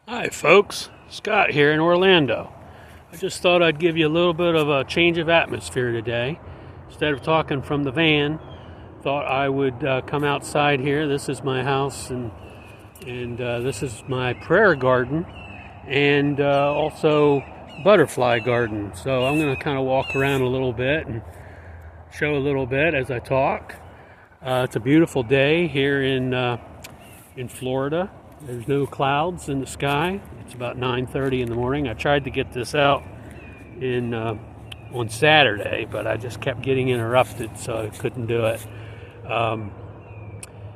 Hi folks, Scott here in Orlando. I just thought I'd give you a little bit of a change of atmosphere today. Instead of talking from the van, thought I would come outside here. This is my house and this is my prayer garden and also butterfly garden. So I'm going to kind of walk around a little bit and show a little bit as I talk. It's a beautiful day here in Florida. There's no clouds in the sky. It's about 9:30 in the morning. I tried to get this out on Saturday, but I just kept getting interrupted, so I couldn't do it.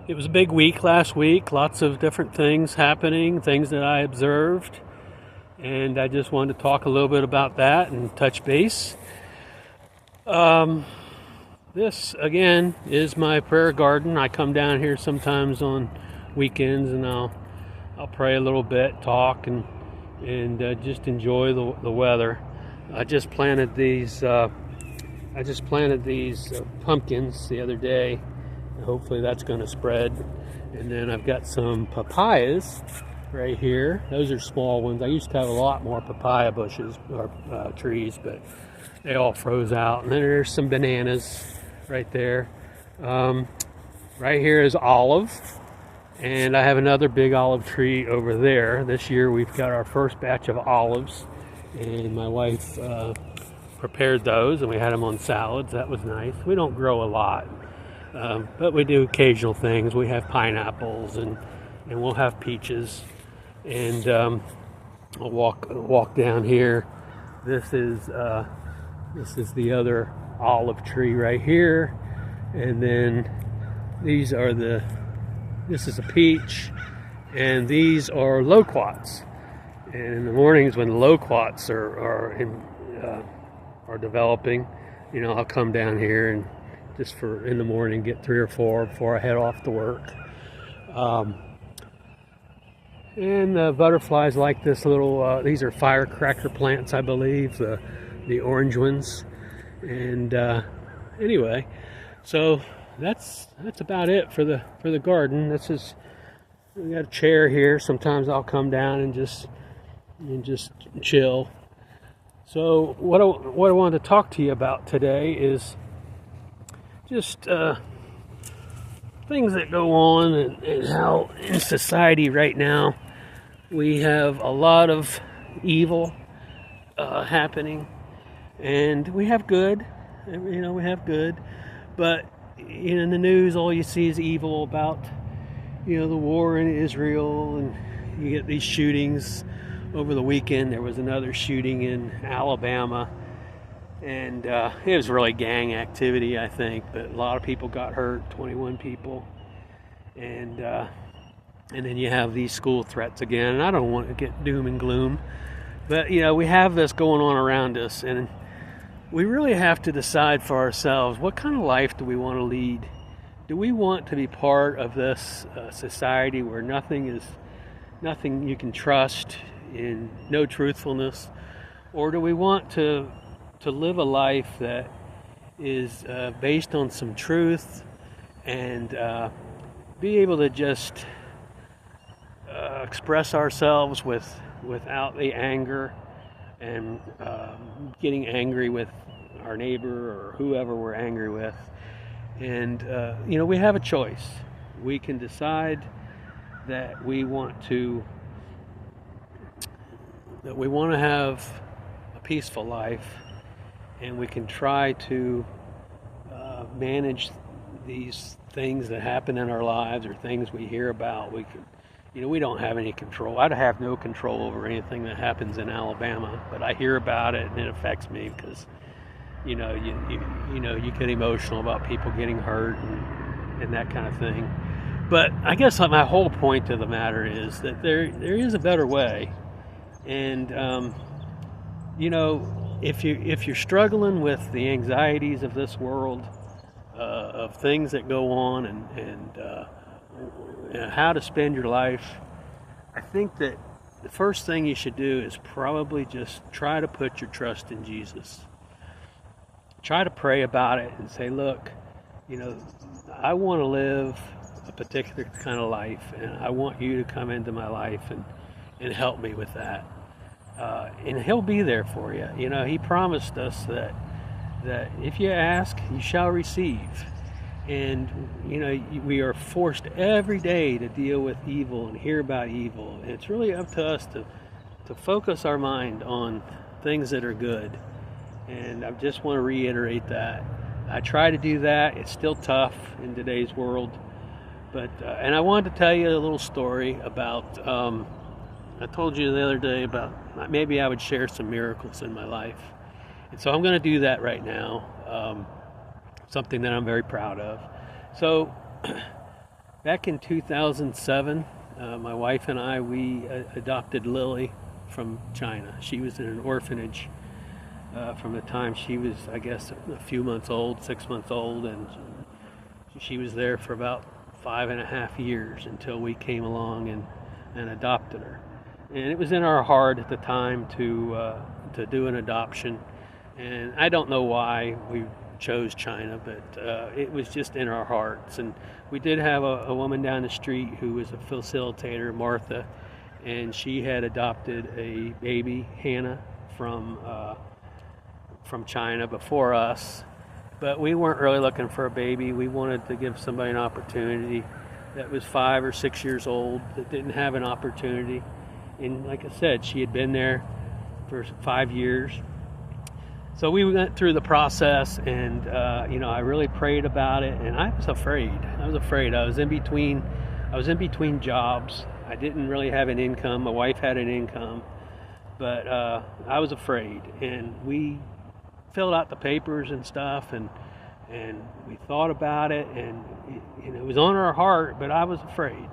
It was a big week last week. Lots of different things happening, things that I observed, and I just wanted to talk a little bit about that and touch base. This again is my prayer garden. I come down here sometimes on weekends, and I'll pray a little bit, talk, and just enjoy the weather. I just planted these pumpkins the other day. Hopefully that's going to spread. And then I've got some papayas right here. Those are small ones. I used to have a lot more papaya bushes or trees, but they all froze out. And then there's some bananas right there. Right here is olive. And I have another big olive tree over there. This year we've got our first batch of olives, and my wife prepared those, and we had them on salads. That was nice. We don't grow a lot, but we do occasional things. We have pineapples, and we'll have peaches. And I'll walk down here. This is the other olive tree right here, and then this is a peach, and these are loquats. And in the mornings when the loquats are developing, I'll come down here and just in the morning get 3 or 4 before I head off to work. And the butterflies like this little. These are firecracker plants, I believe, the orange ones. And anyway, so. That's about it for the garden. We got a chair here. Sometimes I'll come down and just chill. So what I wanted to talk to you about today is just things that go on and how in society right now we have a lot of evil happening, and we have good. We have good, but in the news, all you see is evil about, the war in Israel, and you get these shootings. Over the weekend, there was another shooting in Alabama, and it was really gang activity, I think, but a lot of people got hurt, 21 people, and then you have these school threats again, and I don't want to get doom and gloom, but, we have this going on around us, and we really have to decide for ourselves, what kind of life do we want to lead? Do we want to be part of this society where nothing you can trust, in no truthfulness? Or do we want to live a life that is based on some truth and be able to just express ourselves without the anger and getting angry with our neighbor or whoever we're angry with? And we have a choice. We can decide that we want to have a peaceful life, and we can try to manage these things that happen in our lives or things we hear about. We don't have any control. I have no control over anything that happens in Alabama, but I hear about it and it affects me because, you get emotional about people getting hurt and that kind of thing. But I guess my whole point of the matter is that there is a better way. And, if you're struggling with the anxieties of this world, of things that go on and how to spend your life, I think that the first thing you should do is probably just try to put your trust in Jesus. Try to pray about it and say, look, I want to live a particular kind of life, and I want you to come into my life and help me with that. And He'll be there for you. You know, He promised us that if you ask, you shall receive. And, you know, we are forced every day to deal with evil and hear about evil. And it's really up to us to focus our mind on things that are good. And I just want to reiterate that. I try to do that. It's still tough in today's world. But and I wanted to tell you a little story about, I told you the other day about maybe I would share some miracles in my life. And so I'm going to do that right now, something that I'm very proud of. So back in 2007, my wife and I, we adopted Lily from China. She was in an orphanage from the time she was, I guess, a few months old, 6 months old, and she was there for about 5.5 years until we came along and adopted her. And it was in our heart at the time to do an adoption. And I don't know why we chose China, but it was just in our hearts. And we did have a woman down the street who was a facilitator, Martha, and she had adopted a baby, Hannah, from China before us. But we weren't really looking for a baby. We wanted to give somebody an opportunity that was 5 or 6 years old that didn't have an opportunity. And like I said, she had been there for 5 years. So we went through the process, and you know, I really prayed about it, and I was afraid. I was in between jobs. I didn't really have an income. My wife had an income, but I was afraid. And we filled out the papers and stuff, and we thought about it, and it was on our heart, but I was afraid.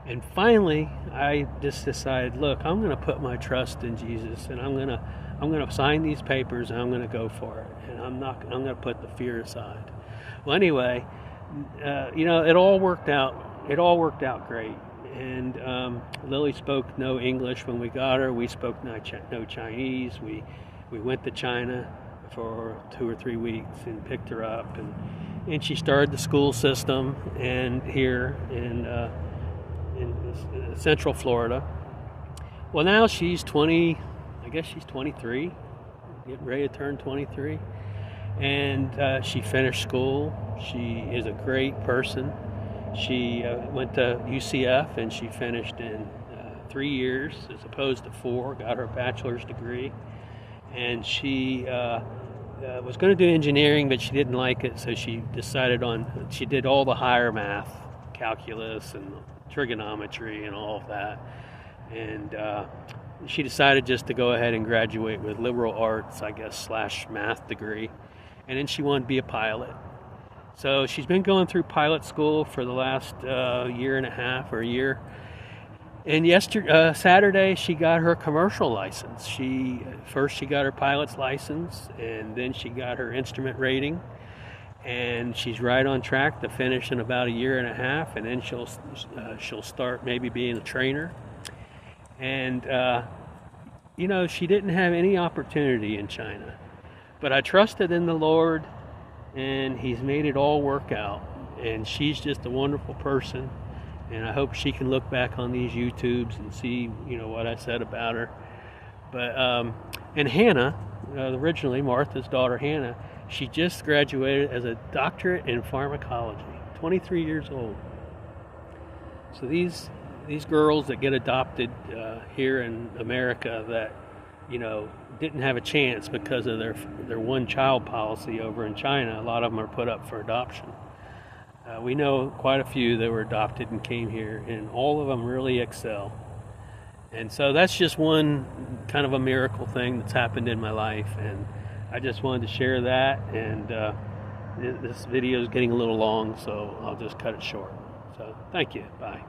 And finally, I just decided, look, I'm going to put my trust in Jesus, and I'm going to sign these papers, and I'm going to go for it, and I'm going to put the fear aside. Well, anyway, you know, it all worked out. It all worked out great. And Lily spoke no English when we got her. We spoke no Chinese. We went to China for 2 or 3 weeks and picked her up, and she started the school system and here in Central Florida. Well, now she's 20. I guess she's 23, getting ready to turn 23, and she finished school. She is a great person. She went to UCF, and she finished in 3 years as opposed to 4, got her bachelor's degree, and she was going to do engineering, but she didn't like it, so she did all the higher math, calculus and trigonometry and all of that, and she decided just to go ahead and graduate with liberal arts, I guess, / math degree. And then she wanted to be a pilot. So she's been going through pilot school for the last year and a half or a year. And Saturday, she got her commercial license. First she got her pilot's license, and then she got her instrument rating. And she's right on track to finish in about a year and a half, and then she'll start maybe being a trainer. And, you know, she didn't have any opportunity in China. But I trusted in the Lord, and He's made it all work out. And she's just a wonderful person. And I hope she can look back on these YouTubes and see, you know, what I said about her. But, and Hannah, originally Martha's daughter Hannah, she just graduated as a doctorate in pharmacology, 23 years old. So these girls that get adopted here in America that, you know, didn't have a chance because of their one-child policy over in China, a lot of them are put up for adoption. We know quite a few that were adopted and came here, and all of them really excel. And so that's just one kind of a miracle thing that's happened in my life, and I just wanted to share that. And this video is getting a little long, so I'll just cut it short. So thank you. Bye.